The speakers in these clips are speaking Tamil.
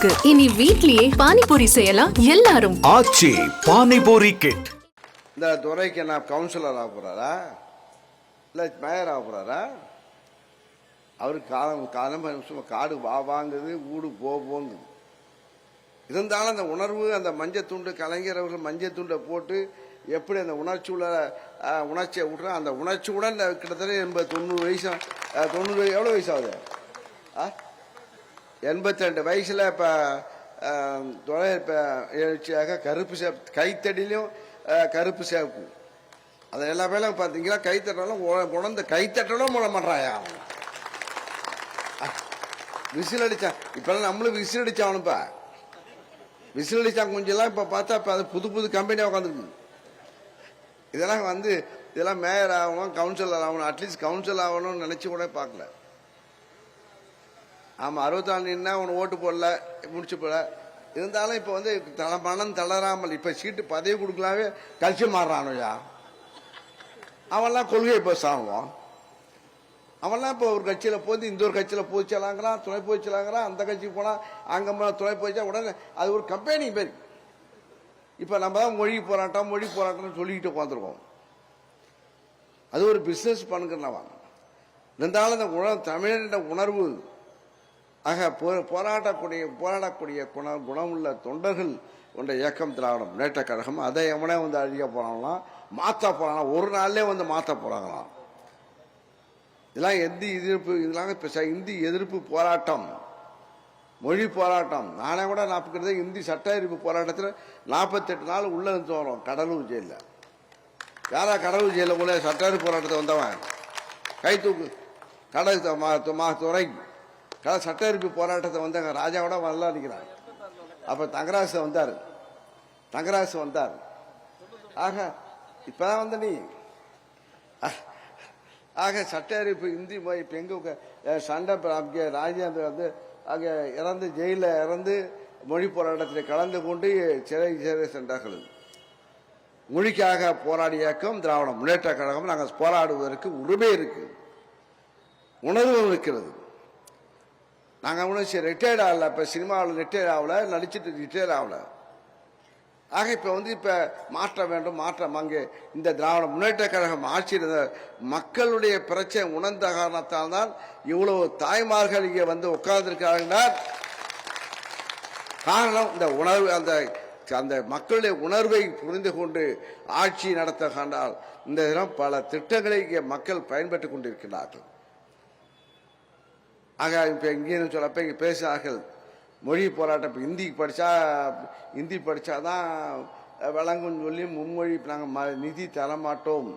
இருக்கு. இனி வீட்லயே பானிபூரி செய்யலாம் எல்லாரும். ஆச்சி பானிபூரி கிட். இந்த துறைக்கு என்ன கவுன்சிலர் ஆக போறாரா இல்லை மேயர் ஆக போறாரா? அவருக்கு காலம் காடு வாங்குது, வீடு போங்குது. இருந்தாலும் அந்த உணர்வு, அந்த மஞ்சத்துண்டு கலைஞர் அவர்கள் மஞ்சத்துண்டை போட்டு எப்படி அந்த உணர்ச்சியை விட்ற அந்த உணர்ச்சியுடன் கிட்டத்தட்ட 80-90 வயசு 90 எவ்வளோ வயசு ஆகுது? 82 வயசில் இப்போ எழுச்சியாக கருப்பு சேப்பு கைத்தடியிலையும் கருப்பு சேப்பு அதை எல்லா பேரும் பார்த்தீங்கன்னா கைத்தட்டாலும் உணர்ந்து கைத்தட்டலும் மூட மாட்டாயா விசில் அடித்தான். இப்போல்லாம் நம்மளும் விசில் அடித்தானுப்பா. விசில் அடித்தான் கொஞ்சம்லாம் இப்போ பார்த்தா இப்போ அது புது கம்பெனியாக உட்காந்துருக்கு. இதெல்லாம் மேயர் ஆகணும், கவுன்சிலர் ஆகணும், அட்லீஸ்ட் கவுன்சிலர் ஆகணும்னு நினச்சி கூட பார்க்கல. ஆமாம், 64 நின்னா உனக்கு ஓட்டு போடல, முடிச்சு போடல. இருந்தாலும் இப்போ மனம் தளராமல் இப்போ சீட்டு பதவி கொடுக்கலாவே கட்சி மாறுறானுயா. அவன்லாம் கொள்கை பஸ் ஆகுவான். அவன்லாம் இப்போ ஒரு கட்சியில் போய் இந்த ஒரு கட்சியில் போய்ச்சலாங்கிறான், துணை போய்ச்சலாங்கிறான். அந்த கட்சிக்கு போனால் அங்கே துணை போய்ச்சா உடனே அது ஒரு கம்பெனி பேர். இப்போ நம்ம தான் மொழி போராட்டம்னு சொல்லிக்கிட்டு உட்காந்துருக்கோம். அது ஒரு பிஸ்னஸ் பண்ணுங்கிறவன். இருந்தாலும் அந்த தமிழன உணர்வு ஆக போராடக்கூடிய குணமுள்ள தொண்டர்கள் கொண்ட இயக்கம் திராவிடம் முன்னேற்ற கழகம். அதை எவனே அழிக்க போறாங்களாம், மாற்ற போறாங்களாம், ஒரு நாள்லேயே மாற்ற போறாங்களாம். இதெல்லாம் இந்தி எதிர்ப்பு போராட்டம், மொழி போராட்டம். நானே கூட நாற்பது இந்தி சட்ட எதிர்ப்பு போராட்டத்தில் 48 நாள் உள்ள இருந்து வரோம் கடலூர் ஜெயிலில். யாரா கடலூர் ஜெயிலில் உள்ள சட்ட எதிர்ப்பு போராட்டத்தை வந்தவன் கை தூக்கு துறை சட்ட எதிர்ப்பு போராட்டத்தை வந்தாங்க. ராஜாவோட வரலாம் அடிக்கிறாங்க. அப்போ தங்கராசு வந்தார். ஆக இப்பதான் நீ சட்ட எதிர்ப்பு இந்தி இப்போ எங்க சண்டை ராஜேந்திர அங்கே இறந்து ஜெயிலில் இறந்து மொழி போராட்டத்தில் கலந்து கொண்டு சிறை சென்றார்கள். மொழிக்காக போராடிய இயக்கம் திராவிட முன்னேற்ற கழகம். நாங்கள் போராடுவதற்கு உரிமை இருக்கு, உணர்வு இருக்கிறது. நாங்கள் ஒன்றும் ரிட்டையர்ட் ஆகல, இப்போ சினிமாவில் ரிட்டையர்ட் ஆகல, நடிச்சுட்டு ரிட்டையர்ட் ஆகல. ஆக இப்போ மாற்ற வேண்டும், மாற்றம். அங்கே இந்த திராவிட முன்னேற்ற கழகம் ஆட்சியில் மக்களுடைய பிரச்சனை உணர்ந்த காரணத்தால் தான் இவ்வளவு தாய்மார்கள் இங்கே உட்கார்ந்திருக்கிறார்கள். காரணம் இந்த உணர்வு, அந்த மக்களுடைய உணர்வை புரிந்து கொண்டு ஆட்சி நடத்த கண்டால் இந்த தினம் பல திட்டங்களை இங்கே மக்கள் பயன்பட்டுக் கொண்டிருக்கிறார்கள். ஆக இப்போ இங்கே சொல்லப்ப இங்கே பேசினார்கள் மொழி போராட்டம். இப்போ ஹிந்தி படித்தாதான் விளங்குன்னு சொல்லி மும்மொழி நாங்கள் நிதி தரமாட்டோம்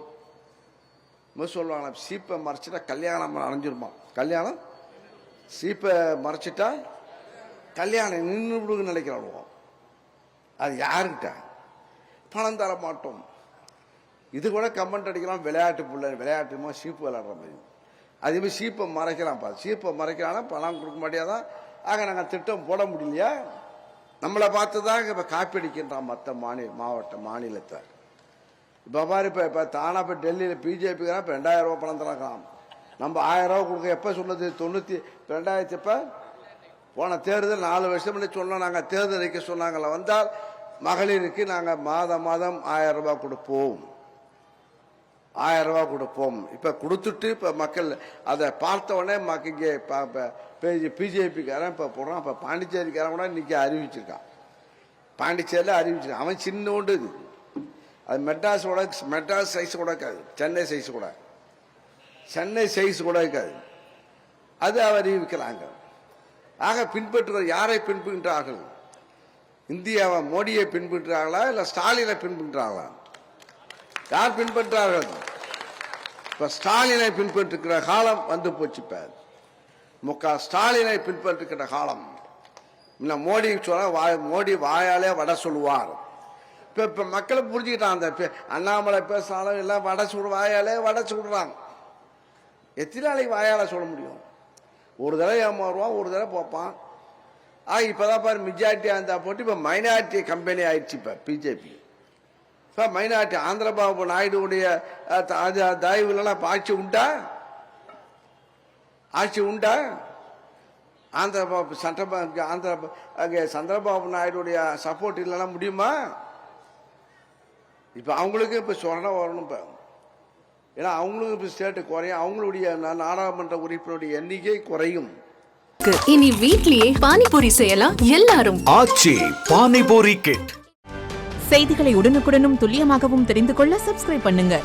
சொல்லுவாங்க. சீப்பை மறைச்சிட்டா கல்யாணம் அடைஞ்சிருமா? கல்யாணம் சீப்பை மறைச்சிட்டா கல்யாணம் நின்று விடுன்னு நினைக்கிறானுவோம். அது யாருக்கிட்ட பணம் தர மாட்டோம். இது கூட கமெண்ட் அடிக்கலாம். விளையாட்டுமா சீப்பு விளையாடுற மாதிரி. அதேமாதிரி சீப்பை மறைக்கிறான்ப்பா. சீப்பை மறைக்கிறானா பணம் கொடுக்க மாட்டேதான். ஆக நாங்கள் திட்டம் போட முடியலையா? நம்மளை பார்த்து தான் இப்போ காப்பி அடிக்கின்றான் மற்ற மாநிலத்தை. இப்போ பாரு, இப்போ தானா இப்போ டெல்லியில் பிஜேபிக்கான இப்போ 2000 ரூபா பணம் தரக்கலாம். நம்ம 1000 ரூபா கொடுக்க எப்போ சொன்னது? 2000 இப்போ போன தேர்தல் 4 வருஷம் முன்னாடி சொன்னோம். நாங்கள் தேர்தல் வைக்க சொன்னாங்கள. வந்தால் மகளிருக்கு நாங்கள் மாதம் 1000 ரூபா கொடுப்போம், 1000 ரூபா கொடுப்போம். இப்போ கொடுத்துட்டு இப்போ மக்கள் அதை பார்த்த உடனே இங்கே பிஜேபிக்காரன் இப்போ போடுறான். இப்போ பாண்டிச்சேரிக்காரன் கூட இன்னைக்கு அறிவிச்சிருக்கான். பாண்டிச்சேரியில் அறிவிச்சிருக்கான். அவன் சின்னோண்டு இது. அது மெட்ராஸ் சைஸ் கூட இருக்காது, சென்னை சைஸ் கூட இருக்காது. அது அவர் அறிவிக்கிறாங்க. ஆக பின்பற்றுவது யாரை பின்பற்றுகிறார்கள்? இந்தியாவை மோடியை பின்பற்றுறாங்களா இல்லை ஸ்டாலினை பின்பற்றுறாங்களா? யார் பின்பற்றார்கள்? இப்ப ஸ்டாலினை பின்பற்றுகிற காலம் வந்து போச்சு. இப்ப ஸ்டாலினை பின்பற்றுகிற காலம். மோடி மோடி வாயாலே வடை சொல்லுவார். இப்ப மக்களை புரிஞ்சுக்கிட்டான். அந்த அண்ணாமலை பேசினாலும் எல்லாம் வாயாலே வடை சுடுறாங்க. எத்தனை நாளைக்கு வாயால சொல்ல முடியும்? ஒரு தடவை ஏமாறுவான், ஒரு தடவை பார்ப்பான். இப்பதான் பாரு மெஜாரிட்டி அந்த போட்டு இப்ப மைனாரிட்டி கம்பெனி ஆயிடுச்சு. இப்ப பிஜேபி மைனாரிட்டி ஆந்திரபாபு நாயுடுடைய தயவுலாம் ஆட்சி உண்டா? அங்கே சந்திரபாபு நாயுடைய சப்போர்ட் இல்லைன்னா முடியுமா? இப்போ அவங்களுக்கு இப்போ சொரணை வரணும். இப்போ ஏன்னா அவங்களுக்கு இப்போ ஸ்டேட்டு குறையும், அவங்களுடைய நாடாளுமன்ற உறுப்பினருடைய எண்ணிக்கை குறையும். இனி வீட்லயே பானிபூரி செய்யலாம் எல்லாரும். ஆச்சி பானிபூரி கிட். செய்திகளை உடனுக்குடனும் துல்லியமாகவும் தெரிந்து கொள்ள சப்ஸ்கிரைப் பண்ணுங்க.